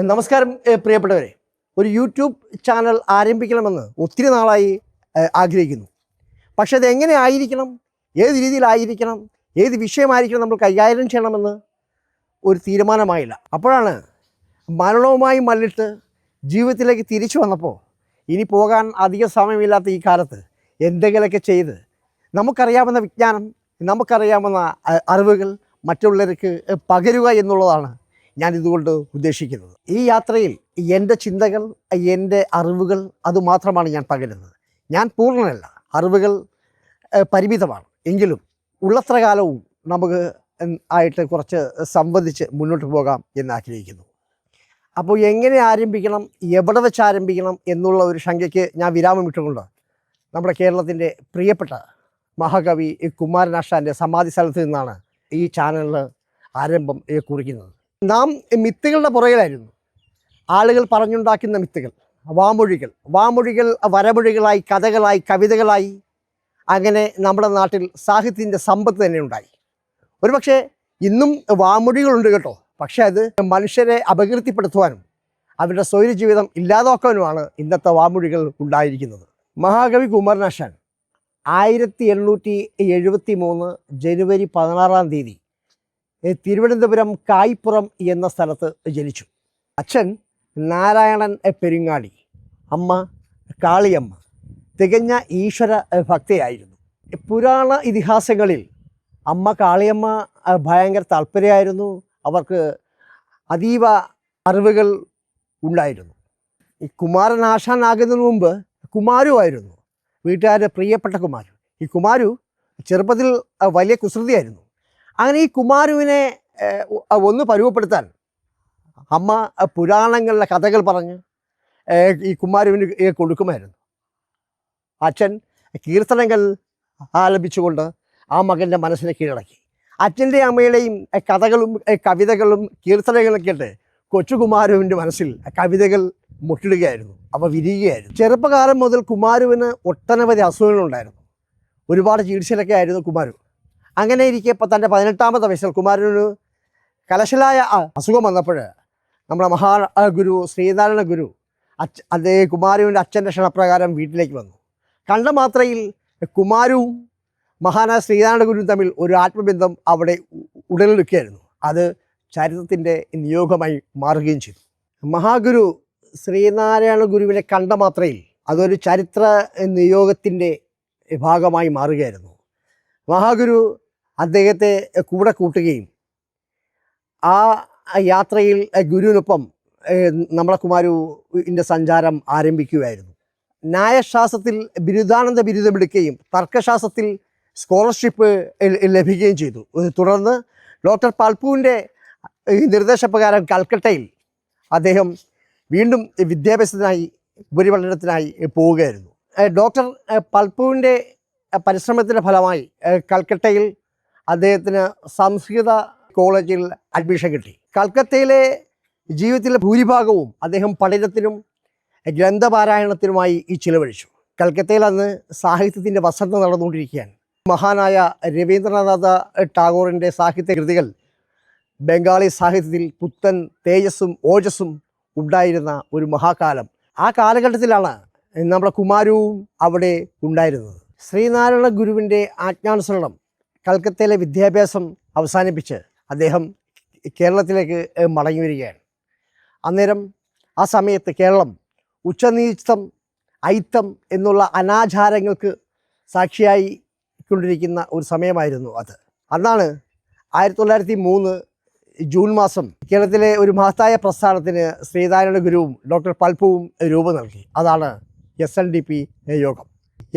നമസ്കാരം പ്രിയപ്പെട്ടവരെ, ഒരു യൂട്യൂബ് ചാനൽ ആരംഭിക്കണമെന്ന് ഒത്തിരി നാളായി ആഗ്രഹിക്കുന്നു. പക്ഷെ അതെങ്ങനെ ആയിരിക്കണം, ഏത് രീതിയിലായിരിക്കണം, ഏത് വിഷയമായിരിക്കണം നമ്മൾ കൈകാര്യം ചെയ്യണമെന്ന് ഒരു തീരുമാനമായില്ല. അപ്പോഴാണ് മരണവുമായി മല്ലിട്ട് ജീവിതത്തിലേക്ക് തിരിച്ചു വന്നപ്പോൾ ഇനി പോകാൻ അധിക സമയമില്ലാത്ത ഈ കാലത്ത് എന്തെങ്കിലുമൊക്കെ ചെയ്ത് നമുക്കറിയാവുന്ന വിജ്ഞാനം, നമുക്കറിയാവുന്ന അറിവുകൾ മറ്റുള്ളവർക്ക് പകരുക എന്നുള്ളതാണ് ഞാനിതുകൊണ്ട് ഉദ്ദേശിക്കുന്നത്. ഈ യാത്രയിൽ എൻ്റെ ചിന്തകൾ, എൻ്റെ അറിവുകൾ അതുമാത്രമാണ് ഞാൻ പകരുന്നത്. ഞാൻ പൂർണ്ണനല്ല, അറിവുകൾ പരിമിതമാണ്. എങ്കിലും ഉള്ളത്ര കാലവും നമുക്ക് ആയിട്ട് കുറച്ച് സംവദിച്ച് മുന്നോട്ട് പോകാം എന്ന് ആഗ്രഹിക്കുന്നു. അപ്പോൾ എങ്ങനെ ആരംഭിക്കണം, എവിടെ വെച്ച് ആരംഭിക്കണം എന്നുള്ള ഒരു ശങ്കയ്ക്ക് ഞാൻ വിരാമം ഇട്ടുകൊണ്ട് നമ്മുടെ കേരളത്തിൻ്റെ പ്രിയപ്പെട്ട മഹാകവി കുമാരനാശാൻ്റെ സമാധി സ്ഥലത്ത് നിന്നാണ് ഈ ചാനലിന് ആരംഭം കുറിക്കുന്നത്. നാം മിത്തുകളുടെ പുറകിലായിരുന്നു. ആളുകൾ പറഞ്ഞുണ്ടാക്കുന്ന മിത്തുകൾ, വാമൊഴികൾ വരമൊഴികളായി, കഥകളായി, കവിതകളായി, അങ്ങനെ നമ്മുടെ നാട്ടിൽ സാഹിത്യത്തിൻ്റെ സമ്പത്ത് തന്നെ ഉണ്ടായി. ഒരുപക്ഷെ ഇന്നും വാമൊഴികളുണ്ട് കേട്ടോ. പക്ഷേ അത് മനുഷ്യരെ അപകീർത്തിപ്പെടുത്തുവാനും അവരുടെ സ്വൈരജീവിതം ഇല്ലാതാക്കാനുമാണ് ഇന്നത്തെ വാമൊഴികൾ ഉണ്ടായിരിക്കുന്നത്. മഹാകവി കുമാരനാശാൻ 1873 ജനുവരി 16 തിരുവനന്തപുരം കായ്പുറം എന്ന സ്ഥലത്ത് ജനിച്ചു. അച്ഛൻ നാരായണൻ പെരിങ്ങാടി, അമ്മ കാളിയമ്മ. തികഞ്ഞ ഈശ്വര ഭക്തയായിരുന്നു. പുരാണ ഇതിഹാസങ്ങളിൽ അമ്മ കാളിയമ്മ ഭയങ്കര താല്പര്യമായിരുന്നു. അവർക്ക് അതീവ അറിവുകൾ ഉണ്ടായിരുന്നു. ഈ കുമാരനാശാനാകുന്നതിന് മുമ്പ് കുമാരുവായിരുന്നു വീട്ടുകാരുടെ പ്രിയപ്പെട്ട കുമാരു. ഈ കുമാരു ചെറുപ്പത്തിൽ വലിയ കുസൃതിയായിരുന്നു. അങ്ങനെ ഈ കുമാരുവിനെ ഒന്ന് പരുവപ്പെടുത്താൻ അമ്മ പുരാണങ്ങളിലെ കഥകൾ പറഞ്ഞ് ഈ കുമാരുവിന് കൊടുക്കുമായിരുന്നു. അച്ഛൻ കീർത്തനങ്ങൾ ആലപിച്ചുകൊണ്ട് ആ മകൻ്റെ മനസ്സിനെ കീഴടക്കി. അച്ഛൻ്റെ അമ്മയുടെയും കഥകളും കവിതകളും കീർത്തനങ്ങളും കേട്ട് കൊച്ചുകുമാരുവിൻ്റെ മനസ്സിൽ കവിതകൾ മുട്ടിടുകയായിരുന്നു, അവ വിരിയുകയായിരുന്നു. ചെറുപ്പകാലം മുതൽ കുമാരുവിന് ഒട്ടനവധി അസുഖങ്ങളുണ്ടായിരുന്നു. ഒരുപാട് ചികിത്സയിലൊക്കെ ആയിരുന്നു കുമാരു. അങ്ങനെ ഇരിക്കെ തൻ്റെ 18ാമത്തെ വയസ്സിൽ കുമാരന് കലശലായ അസുഖം വന്നപ്പോൾ നമ്മുടെ മഹാഗുരു ശ്രീനാരായണ ഗുരു അദ്ദേഹം കുമാരുവിൻ്റെ അച്ഛൻ്റെ ക്ഷണപ്രകാരം വീട്ടിലേക്ക് വന്നു. കണ്ട മാത്രയിൽ കുമാരുവും മഹാനായ ശ്രീനാരായണ ഗുരുവും തമ്മിൽ ഒരു ആത്മബന്ധം അവിടെ ഉടലെടുക്കുകയായിരുന്നു. അത് ചരിത്രത്തിൻ്റെ നിയോഗമായി മാറുകയും ചെയ്തു. മഹാഗുരു ശ്രീനാരായണ ഗുരുവിനെ കണ്ട മാത്രയിൽ അതൊരു ചരിത്ര നിയോഗത്തിൻ്റെ ഭാഗമായി മാറുകയായിരുന്നു. മഹാഗുരു അദ്ദേഹത്തെ കൂടെ കൂട്ടുകയും ആ യാത്രയിൽ ഗുരുവിനൊപ്പം നമ്മളെ കുമാരൻ്റെ സഞ്ചാരം ആരംഭിക്കുകയായിരുന്നു. ന്യായശാസ്ത്രത്തിൽ ബിരുദാനന്ദ ബിരുദമെടുക്കുകയും തർക്കശാസ്ത്രത്തിൽ സ്കോളർഷിപ്പ് ലഭിക്കുകയും ചെയ്തു. തുടർന്ന് ഡോക്ടർ പൽപുവിൻ്റെ നിർദ്ദേശപ്രകാരം കൽക്കട്ടയിൽ അദ്ദേഹം വീണ്ടും വിദ്യാഭ്യാസത്തിനായി ഉപരിപഠനത്തിനായി പോവുകയായിരുന്നു. ഡോക്ടർ പൽപുവിൻ്റെ പരിശ്രമത്തിൻ്റെ ഫലമായി കൽക്കട്ടയിൽ അദ്ദേഹത്തിന് സംസ്കൃത കോളേജിൽ അഡ്മിഷൻ കിട്ടി. കൽക്കത്തയിലെ ജീവിതത്തിലെ ഭൂരിഭാഗവും അദ്ദേഹം പഠനത്തിനും ഗ്രന്ഥപാരായണത്തിനുമായി ചിലവഴിച്ചു. കൽക്കത്തയിൽ അന്ന് സാഹിത്യത്തിൻ്റെ വസന്തം നടന്നുകൊണ്ടിരിക്കുകയാണ്. മഹാനായ രവീന്ദ്രനാഥ ടാഗോറിൻ്റെ സാഹിത്യ കൃതികൾ ബംഗാളി സാഹിത്യത്തിൽ പുത്തൻ തേജസ്സും ഓജസ്സും ഉണ്ടായിരുന്ന ഒരു മഹാകാലം. ആ കാലഘട്ടത്തിലാണ് നമ്മുടെ കുമാരവും അവിടെ ഉണ്ടായിരുന്നത്. ശ്രീനാരായണ ഗുരുവിൻ്റെ ആജ്ഞാനുസരണം കൽക്കത്തയിലെ വിദ്യാഭ്യാസം അവസാനിപ്പിച്ച് അദ്ദേഹം കേരളത്തിലേക്ക് മടങ്ങി വരികയാണ്. അന്നേരം ആ സമയത്ത് കേരളം ഉച്ചനീചത്വം, അയിത്തം എന്നുള്ള അനാചാരങ്ങൾക്ക് സാക്ഷിയായി കൊണ്ടിരിക്കുന്ന ഒരു സമയമായിരുന്നു അത്. അന്നാണ് 1903 ജൂൺ മാസം കേരളത്തിലെ ഒരു മഹത്തായ പ്രസ്ഥാനത്തിന് ശ്രീനാരായണ ഗുരുവും ഡോക്ടർ പൽപുവും രൂപം നൽകി. അതാണ് SNDP യോഗം.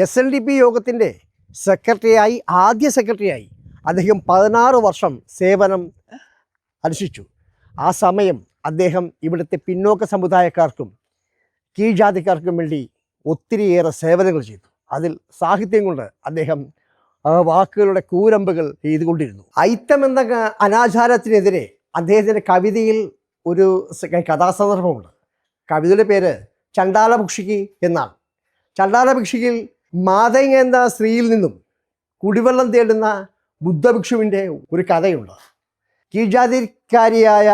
SNDP യോഗത്തിൻ്റെ സെക്രട്ടറിയായി, ആദ്യ സെക്രട്ടറിയായി അദ്ദേഹം 16 വർഷം സേവനം അനുഷ്ഠിച്ചു. ആ സമയം അദ്ദേഹം ഇവിടുത്തെ പിന്നോക്ക സമുദായക്കാർക്കും കീഴ്ജാതിക്കാർക്കും വേണ്ടി ഒത്തിരിയേറെ സേവനങ്ങൾ ചെയ്തു. അതിൽ സാഹിത്യം കൊണ്ട് അദ്ദേഹം വാക്കുകളുടെ കൂരമ്പുകൾ ചെയ്തുകൊണ്ടിരുന്നു. അയിത്തം എന്ന അനാചാരത്തിനെതിരെ അദ്ദേഹത്തിൻ്റെ കവിതയിൽ ഒരു കഥാസന്ദർഭമുണ്ട്. കവിതയുടെ പേര് ചണ്ടാലഭിക്ഷുകി എന്നാണ്. ചണ്ടാലഭിക്ഷുകിൽ മാതങ്ങ എന്ന സ്ത്രീയിൽ നിന്നും കുടിവെള്ളം തേടുന്ന ബുദ്ധഭിക്ഷുവിൻ്റെ ഒരു കഥയുണ്ട്. കീഴ്ജാതിക്കാരിയായ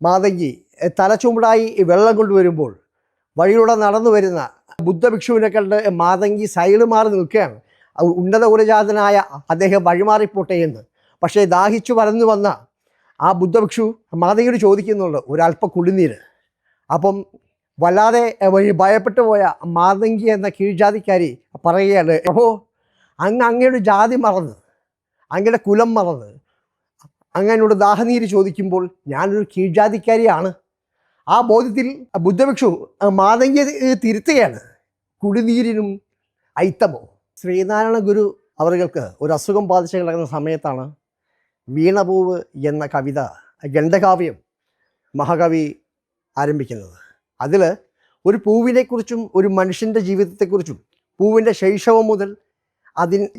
മാതങ്കി തലച്ചുമടായി വെള്ളം കൊണ്ടുവരുമ്പോൾ വഴിയിലൂടെ നടന്നു വരുന്ന ബുദ്ധഭിക്ഷുവിനെ കണ്ട് മാതങ്കി സൈഡ് മാറി നിൽക്കുകയാണ്. ഉന്നത കുലജാതനായ അദ്ദേഹം വഴിമാറിപ്പോട്ടെ എന്ന്. പക്ഷേ ദാഹിച്ചു വരന്നു വന്ന ആ ബുദ്ധഭിക്ഷു മാതങ്കിയോട് ചോദിക്കുന്നുണ്ട് ഒരല്പം കുളിനീര്. അപ്പം വല്ലാതെ ഭയപ്പെട്ടു പോയ മാതങ്കി എന്ന കീഴ്ജാതിക്കാരി പറയുകയാണ്, അപ്പോൾ അങ്ങയുടെ ജാതി മറന്ന്, അങ്ങയുടെ കുലം മറന്ന് അങ്ങനോട് ദാഹനീര് ചോദിക്കുമ്പോൾ ഞാനൊരു കീഴ്ജാതിക്കാരിയാണ്. ആ ബോധ്യത്തിൽ ബുദ്ധഭിക്ഷു മാതങ്കിയെ തിരുത്തുകയാണ്. കുടിനീരിനും അയിത്തമോ. ശ്രീനാരായണ ഗുരു അവർക്ക് ഒരു അസുഖം ബാധിച്ച് കിടക്കുന്ന സമയത്താണ് വീണപൂവ് എന്ന കവിത, ഖണ്ഡകാവ്യം മഹാകവി ആരംഭിക്കുന്നത്. അതിൽ ഒരു പൂവിനെക്കുറിച്ചും ഒരു മനുഷ്യൻ്റെ ജീവിതത്തെക്കുറിച്ചും പൂവിൻ്റെ ശൈശവം മുതൽ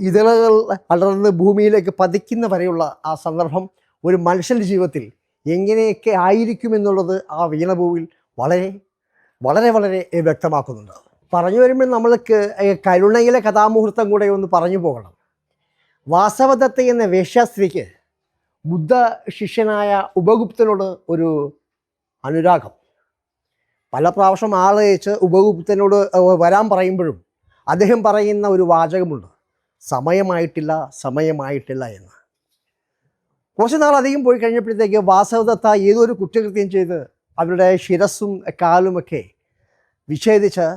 ഇതളുകൾ അടർന്ന് ഭൂമിയിലേക്ക് പതിക്കുന്ന വരെയുള്ള ആ സന്ദർഭം ഒരു മനുഷ്യൻ്റെ ജീവിതത്തിൽ എങ്ങനെയൊക്കെ ആയിരിക്കുമെന്നുള്ളത് ആ വീണപൂവിൽ വളരെ വളരെ വളരെ വ്യക്തമാക്കുന്നുണ്ട്. പറഞ്ഞു വരുമ്പോൾ നമ്മൾക്ക് കരുണയിലെ കഥാമുഹൂർത്തം കൂടെ ഒന്ന് പറഞ്ഞു പോകണം. വാസവദത്ത എന്ന വേശ്യാസ്ത്രീക്ക് ബുദ്ധ ശിഷ്യനായ ഉപഗുപ്തനോട് ഒരു അനുരാഗം. പല പ്രാവശ്യം ആളയച്ച് ഉപഗുപ്തനോട് വരാൻ പറയുമ്പോഴും അദ്ദേഹം പറയുന്ന ഒരു വാചകമുണ്ട്, സമയമായിട്ടില്ല, സമയമായിട്ടില്ല എന്ന്. കുറച്ച് നാൾ അധികം പോയി കഴിഞ്ഞപ്പോഴത്തേക്ക് വാസവദത്ത ഏതൊരു കുറ്റകൃത്യം ചെയ്ത് അവരുടെ ശിരസ്സും കാലുമൊക്കെ വിച്ഛേദിച്ച്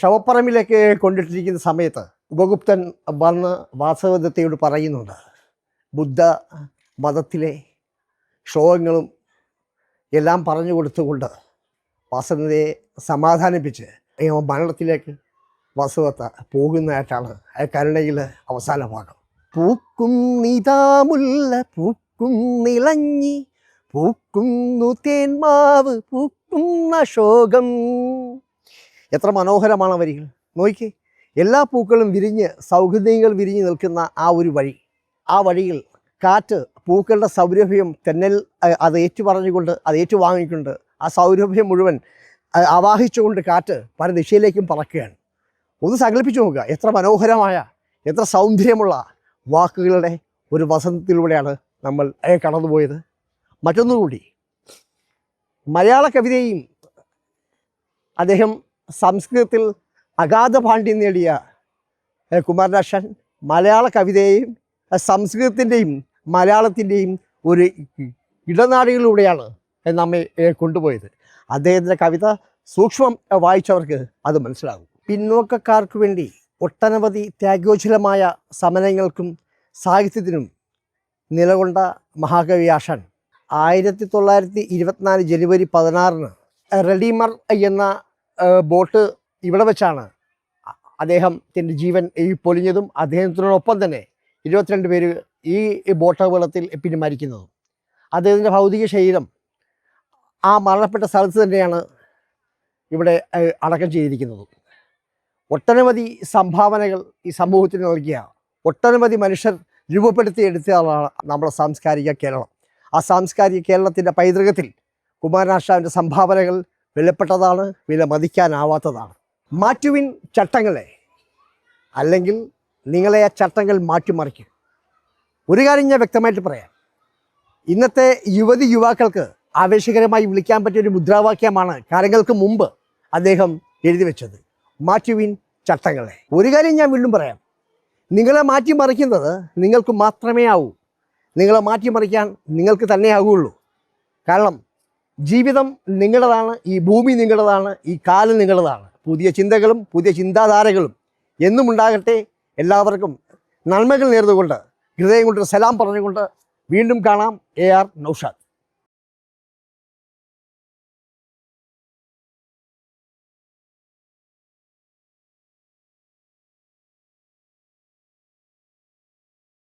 ശവപ്പറമ്പിലേക്ക് കൊണ്ടിട്ടിരിക്കുന്ന സമയത്ത് ഉപഗുപ്തൻ വന്ന് വാസവദത്തയോട് പറയുന്നുണ്ട്, ബുദ്ധ മതത്തിലെ ശ്ലോകങ്ങളും എല്ലാം പറഞ്ഞു കൊടുത്തുകൊണ്ട് വാസവദത്തയെ സമാധാനിപ്പിച്ച് മരണത്തിലേക്ക് വാസവദത്ത പോകുന്നതായിട്ടാണ് കരുണയിൽ അവസാന ഭാഗം. പൂക്കും നിതാമുല്ല പൂക്കും നിളഞ്ഞി പൂക്കുന്നു തേന്മാവ് പൂക്കുന്ന ശോകം. എത്ര മനോഹരമാണ് വരികൾ. നോക്കി, എല്ലാ പൂക്കളും വിരിഞ്ഞ് സൗഹൃദങ്ങൾ വിരിഞ്ഞ് നിൽക്കുന്ന ആ ഒരു വഴി. ആ വഴിയിൽ കാറ്റ് പൂക്കളുടെ സൗരഭ്യം തെന്നൽ അത് ഏറ്റുപറഞ്ഞുകൊണ്ട്, അത് ഏറ്റുവാങ്ങിക്കൊണ്ട് ആ സൗരഭ്യം മുഴുവൻ ആവാഹിച്ചുകൊണ്ട് കാറ്റ് പല ദിശയിലേക്കും പറക്കുകയാണ്. ഒന്ന് സങ്കല്പിച്ച് നോക്കുക, എത്ര മനോഹരമായ, എത്ര സൗന്ദര്യമുള്ള വാക്കുകളുടെ ഒരു വസന്തത്തിലൂടെയാണ് നമ്മൾ കടന്നുപോയത്. മറ്റൊന്നുകൂടി, മലയാള കവിതയും അദ്ദേഹം സംസ്കൃതത്തിൽ അഗാധ പാണ്ഡ്യം നേടിയ കുമാരനാശാൻ മലയാള കവിതയെയും സംസ്കൃതത്തിൻ്റെയും മലയാളത്തിൻ്റെയും ഒരു ഇടനാഴികളിലൂടെയാണ് നമ്മെ കൊണ്ടുപോയത്. അദ്ദേഹത്തിൻ്റെ കവിത സൂക്ഷ്മം വായിച്ചവർക്ക് അത് മനസ്സിലാകും. പിന്നോക്കക്കാർക്ക് വേണ്ടി ഒട്ടനവധി ത്യാഗോജ്വലമായ സമരങ്ങൾക്കും സാഹിത്യത്തിനും നിലകൊണ്ട മഹാകവി ആശാൻ 1924 ജനുവരി 16 റെഡീമർ എന്ന ബോട്ട് ഇവിടെ വെച്ചാണ് അദ്ദേഹത്തിൻ്റെ ജീവൻ പൊലിഞ്ഞതും അദ്ദേഹത്തിനോടൊപ്പം തന്നെ 22 പേര് ഈ ബോട്ട് അപകടത്തിൽ പിന്നെ മരിക്കുന്നതും. അദ്ദേഹത്തിൻ്റെ ഭൗതിക ശരീരം ആ മരണപ്പെട്ട സ്ഥലത്ത് തന്നെയാണ് ഇവിടെ അടക്കം ചെയ്തിരിക്കുന്നത്. ഒട്ടനവധി സംഭാവനകൾ ഈ സമൂഹത്തിന് നൽകിയ ഒട്ടനവധി മനുഷ്യർ രൂപപ്പെടുത്തിയെടുത്തതാണ് നമ്മുടെ സാംസ്കാരിക കേരളം. ആ സാംസ്കാരിക കേരളത്തിൻ്റെ പൈതൃകത്തിൽ കുമാരനാശാൻ്റെ സംഭാവനകൾ വിലപ്പെട്ടതാണ്, വിലമതിക്കാനാവാത്തതാണ്. മാറ്റുവിൻ ചട്ടങ്ങളെ, അല്ലെങ്കിൽ നിങ്ങളെ ആ ചട്ടങ്ങൾ മാറ്റിമറിക്കും. ഒരു കാര്യം ഞാൻ വ്യക്തമായിട്ട് പറയാം, ഇന്നത്തെ യുവാക്കൾക്ക് ആവേശകരമായി വിളിക്കാൻ പറ്റിയൊരു മുദ്രാവാക്യമാണ് കാലങ്ങൾക്ക് മുമ്പ് അദ്ദേഹം എഴുതി വെച്ചത്, മാറ്റുവിൻ ചട്ടങ്ങളെ. ഒരു കാര്യം ഞാൻ വീണ്ടും പറയാം, നിങ്ങളെ മാറ്റിമറിക്കുന്നത് നിങ്ങൾക്ക് മാത്രമേ ആവൂ. നിങ്ങളെ മാറ്റിമറിക്കാൻ നിങ്ങൾക്ക് തന്നെ ആകുള്ളൂ. കാരണം ജീവിതം നിങ്ങളുടേതാണ്, ഈ ഭൂമി നിങ്ങളുടേതാണ്, ഈ കാലം നിങ്ങളുടേതാണ്. പുതിയ ചിന്തകളും പുതിയ ചിന്താധാരകളും എന്നും ഉണ്ടാകട്ടെ. എല്ലാവർക്കും നന്മകൾ നേർന്നുകൊണ്ട് ഹൃദയം കൊണ്ട് സലാം പറഞ്ഞുകൊണ്ട് വീണ്ടും കാണാം. AR നൗഷാദ്.